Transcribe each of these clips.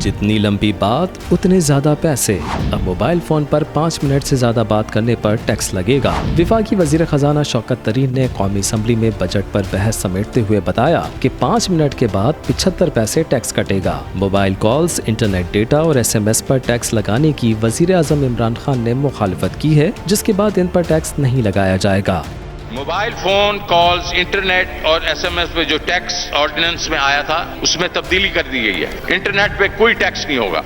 जितनी लंबी बात उतने ज्यादा पैसे। अब मोबाइल फोन पर 5 मिनट से ज्यादा बात करने पर टैक्स लगेगा। वफाकी वजीर खजाना शौकत तरीन ने कौमी असम्बली में बजट पर बहस समेटते हुए बताया कि 5 मिनट के बाद 75 पैसे टैक्स कटेगा। मोबाइल कॉल्स, इंटरनेट डेटा और SMS पर टैक्स लगाने की वजीर आजम इमरान खान ने मुखालफत की है, जिसके बाद इन पर टैक्स नहीं लगाया जाएगा। मोबाइल फोन कॉल्स, इंटरनेट और SMS पे जो टैक्स ऑर्डिनेंस में आया था उसमें तब्दीली कर दी गई है। इंटरनेट पे कोई टैक्स नहीं होगा,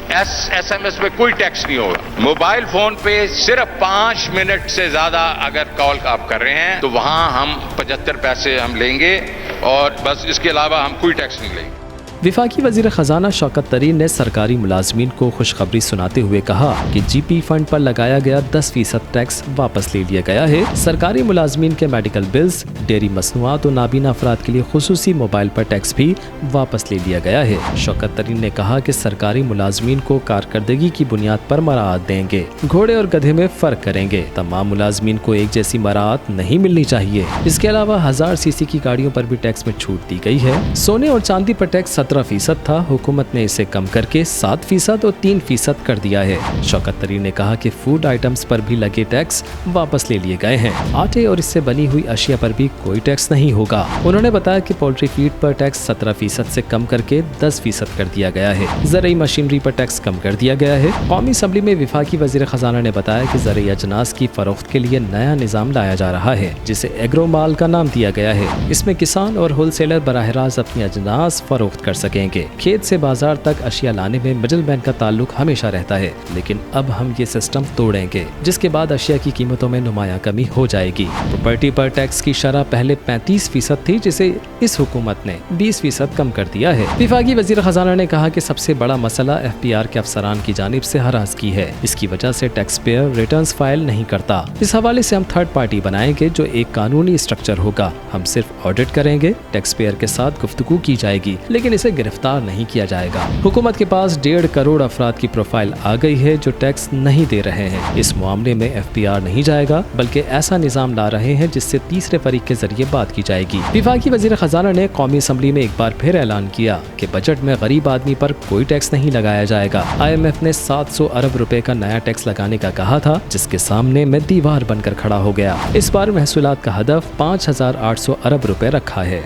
SMS पे कोई टैक्स नहीं होगा। मोबाइल फोन पे सिर्फ 5 मिनट से ज्यादा अगर कॉल आप कर रहे हैं तो वहां हम 75 पैसे हम लेंगे और बस, इसके अलावा हम कोई टैक्स नहीं लेंगे। वफाकी वजीर खजाना शौकत तरीन ने सरकारी मुलाजमीन को खुशखबरी सुनाते हुए कहा कि GP फंड पर लगाया गया 10% टैक्स वापस ले लिया गया है। सरकारी मुलाजमीन के मेडिकल बिल्स, डेयरी मसनूआत और नाबीना अफराद के लिए खुसूसी मोबाइल पर टैक्स भी वापस ले लिया गया है। शौकत तरीन ने कहा कि सरकारी मुलाजमीन को कारकर्दगी की बुनियाद पर मराहत देंगे, घोड़े और गधे में फर्क करेंगे। तमाम मुलाजमीन को एक जैसी मराहत नहीं मिलनी चाहिए। इसके अलावा 1000 CC की गाड़ियों पर भी टैक्स में छूट दी गई है। सोने और चांदी पर टैक्स 17% था, हुकूमत ने इसे कम करके 7% और 3% कर दिया है। शौकत तरीन ने कहा कि फूड आइटम्स पर भी लगे टैक्स वापस ले लिए गए हैं। आटे और इससे बनी हुई अशिया पर भी कोई टैक्स नहीं होगा। उन्होंने बताया कि पोल्ट्री फीड पर टैक्स 17% से कम करके 10% कर दिया गया है। ज़रई मशीनरी पर टैक्स कम कर दिया गया है। कौमी असम्बली में वफाकी वजीर खजाना ने बताया कि ज़रई अजनास की फरोख्त के लिए नया निज़ाम लाया जा रहा है, जिसे एग्रो माल का नाम दिया गया है। इसमें किसान और होलसेलर बराह रास्त अपनी अजनास फरोख्त कर सकेंगे। खेत से बाजार तक अशिया लाने में मिडल मैन का ताल्लुक हमेशा रहता है, लेकिन अब हम ये सिस्टम तोड़ेंगे, जिसके बाद अशिया की कीमतों में नुमाया कमी हो जाएगी। प्रॉपर्टी पर टैक्स की शरह पहले 35% थी, जिसे इस हुकूमत ने 20% कम कर दिया है। वफाकी वजीर खजाना ने कहा कि सबसे बड़ा मसला FPR के अफसरान की जानिब से हरासगी है। इसकी वजह से टैक्स पेयर रिटर्न्स फाइल नहीं करता। इस हवाले से हम थर्ड पार्टी बनाएंगे जो एक कानूनी स्ट्रक्चर होगा। हम सिर्फ ऑडिट करेंगे, टैक्स पेयर के साथ गुफ्तगू की जाएगी, लेकिन इसे गिरफ्तार नहीं किया जाएगा। हुकूमत के पास 1.5 करोड़ अफराद की प्रोफाइल आ गई है जो टैक्स नहीं दे रहे हैं। इस मामले में FPR नहीं जाएगा, बल्कि ऐसा निजाम ला रहे हैं जिससे तीसरे फरीक के जरिए बात की जाएगी। वफाकी वजीर खजाना ने कौमी असम्बली में एक बार फिर ऐलान किया कि बजट में गरीब आदमी पर कोई टैक्स नहीं लगाया जाएगा। IMF ने 700 अरब रुपए का नया टैक्स लगाने का कहा था, जिसके सामने में दीवार बनकर खड़ा हो गया। इस बार महसूलात का हदफ 5800 अरब रुपए रखा है।